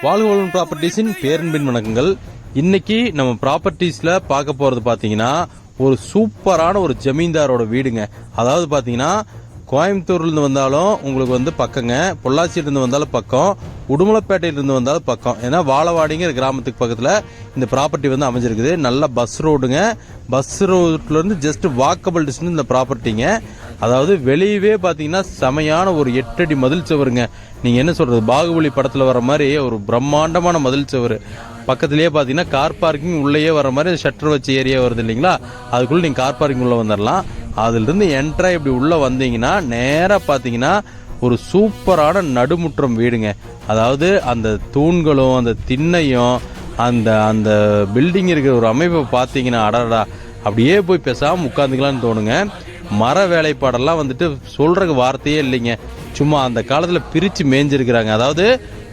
வாழ்வுவளம் ப்ராப்பர்ட்டிஸின் பேரன்பின் வணக்கங்கள். இன்னைக்கு நம்ம ப்ராப்பர்ட்டிஸ்ல பார்க்க போறது பாத்தீங்கன்னா ஒரு சூப்பரான ஒரு ஜமீன்தாரோட வீடுங்க. அதாவது பாத்தீங்கன்னா கோயம்புத்தூர்ல இருந்து வந்தாலும் உங்களுக்கு பக்கங்க, பொள்ளாச்சியில இருந்து வந்தாலும் பக்கம், உடுமலைப்பேட்டையில இருந்து வந்தாலும் பக்கம். ஏன்னா வாழவாடிங்கிற கிராமத்துக்கு பக்கத்துல இந்த ப்ராப்பர்ட்டி அமைஞ்சிருக்குது. நல்ல பஸ் ரோடுங்க. பஸ் ரோட்ல இருந்து ஜஸ்ட் வாக்கபிள் டிஸ்டன்ஸ் இந்த ப்ராப்பர்ட்டிங்க. அதாவது வெளியவே பாத்தீங்கன்னா செமையான ஒரு 8 அடி மதில் சுவருங்க. நீங்க என்ன சொல்றது, பாகுபலி படத்துல வர மாதிரி ஒரு பிரம்மாண்டமான மதில் சுவர். பக்கத்திலேயே பாத்தீங்கன்னா கார் பார்க்கிங் உள்ளேயே வர மாதிரி ஷட்டர் வச்ச ஏரியா வருது இல்லைங்களா, அதுக்குள்ள நீங்க கார் பார்க்கிங் உள்ள வந்துடலாம். அதுல இருந்து என்ட்ரா இப்படி உள்ள வந்தீங்கன்னா நேரா பாத்தீங்கன்னா ஒரு சூப்பரான நடுமுற்றம் வீடுங்க. அதாவது அந்த தூண்களும் அந்த திண்ணையும் அந்த அந்த பில்டிங் இருக்கிற ஒரு அமைப்பை பார்த்தீங்கன்னா அடடா அப்படியே போய் பேசாம உட்காந்துக்கலான்னு தோணுங்க. மர வேலைப்பாடெல்லாம் சொல்றதுக்கு வார்த்தையே இல்லைங்க. சும்மா அந்த காலத்துல பிரிச்சு மேய்ஞ்சிருக்கிறாங்க. அதாவது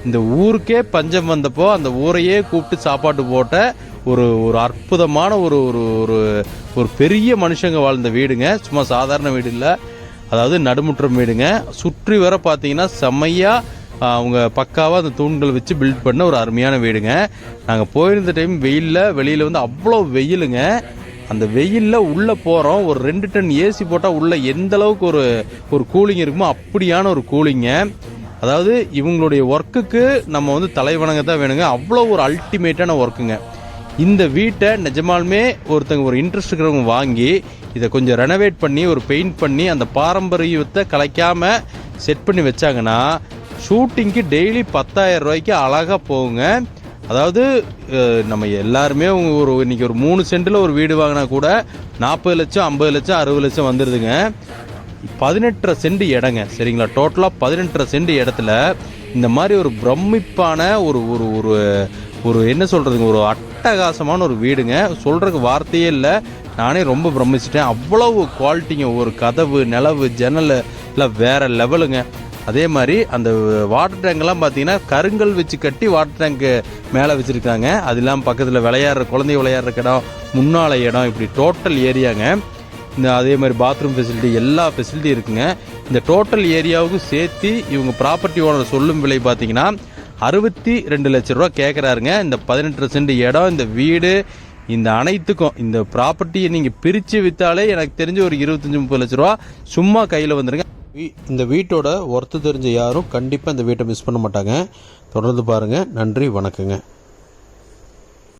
இந்த ஊருக்கே பஞ்சம் வந்தப்போ அந்த ஊரையே கூப்பிட்டு சாப்பாட்டு போட்ட ஒரு ஒரு அற்புதமான ஒரு ஒரு ஒரு பெரிய மனுஷங்க வாழ்ந்த வீடுங்க. சும்மா சாதாரண வீடு இல்லை. அதாவது நடுமுற்றம் வீடுங்க. சுற்றி வர பார்த்தீங்கன்னா செம்மையா அவங்க பக்காவாக அந்த தூண்கள் வச்சு பில்ட் பண்ண ஒரு அருமையான வீடுங்க. நாங்கள் போயிருந்த டைம் வெளியில் அவ்வளோ வெயிலுங்க. அந்த வெயிலில் உள்ளே போகிறோம். ஒரு 2 டன் ஏசி போட்டால் உள்ள எந்த அளவுக்கு ஒரு கூலிங் இருக்குமோ அப்படியான ஒரு கூலிங்க. அதாவது இவங்களுடைய ஒர்க்குக்கு நம்ம தலைவணங்க தான் வேணுங்க. அவ்வளோ ஒரு அல்டிமேட்டான ஒர்க்குங்க. இந்த வீட்டை நிஜமாலுமே ஒரு இன்ட்ரெஸ்ட் இருக்கிறவங்க வாங்கி இதை கொஞ்சம் ரெனோவேட் பண்ணி ஒரு பெயிண்ட் பண்ணி அந்த பாரம்பரியத்தை கலைக்காம செட் பண்ணி வச்சாங்கன்னா ஷூட்டிங்க்கு டெய்லி 10,000 ரூபாய்க்கு அழகாக போகுங்க. அதாவது நம்ம எல்லாருமே இன்னைக்கு ஒரு 3 சென்டில் ஒரு வீடு வாங்கினா கூட 40 லட்சம் 50 லட்சம் 60 லட்சம் வந்துடுதுங்க. 18 சென்ட் இடங்க, சரிங்களா? டோட்டலாக 18 சென்ட் இடத்துல இந்த மாதிரி ஒரு பிரமிப்பான ஒரு ஒரு ஒரு ஒரு என்ன சொல்றதுங்க, ஒரு அட்டகாசமான ஒரு வீடுங்க. சொல்றதுக்கு வார்த்தையே இல்லை. நானே ரொம்ப பிரமிச்சிட்டேன். அவ்வளவு குவாலிட்டிங்க. ஒரு கதவு, நிலவு, ஜன்னல் எல்லாம் வேற லெவலுங்க. அதே மாதிரி அந்த வாட்டர் டேங்க்லாம் பார்த்தீங்கன்னா கருங்கல் வச்சு கட்டி வாட்டர் டேங்க்கு மேலே வச்சுருக்காங்க. அது இல்லாமல் பக்கத்தில் குழந்தை விளையாடுற இடம், முன்னால இடம், இப்படி டோட்டல் ஏரியாங்க. அதே மாதிரி பாத்ரூம் ஃபெசிலிட்டி, எல்லா ஃபெசிலிட்டி இருக்குங்க. இந்த டோட்டல் ஏரியாவுக்கும் சேர்த்து இவங்க ப்ராப்பர்ட்டி ஓனர் சொல்லும் விலை பார்த்தீங்கன்னா 62 லட்சம் ரூபா கேட்குறாருங்க. இந்த 18 சென்ட் இடம், இந்த வீடு, இந்த அனைத்துக்கும் இந்த ப்ராப்பர்ட்டியை நீங்கள் பிரித்து விற்றாலே எனக்கு தெரிஞ்ச ஒரு 25-30 லட்ச ரூபா சும்மா கையில் வந்துருங்க. இந்த வீட்டோட ஒர்த்து தெரிஞ்ச யாரும் கண்டிப்பாக இந்த வீட்டை மிஸ் பண்ண மாட்டாங்க. தொடர்ந்து பாருங்கள். நன்றி, வணக்கங்க.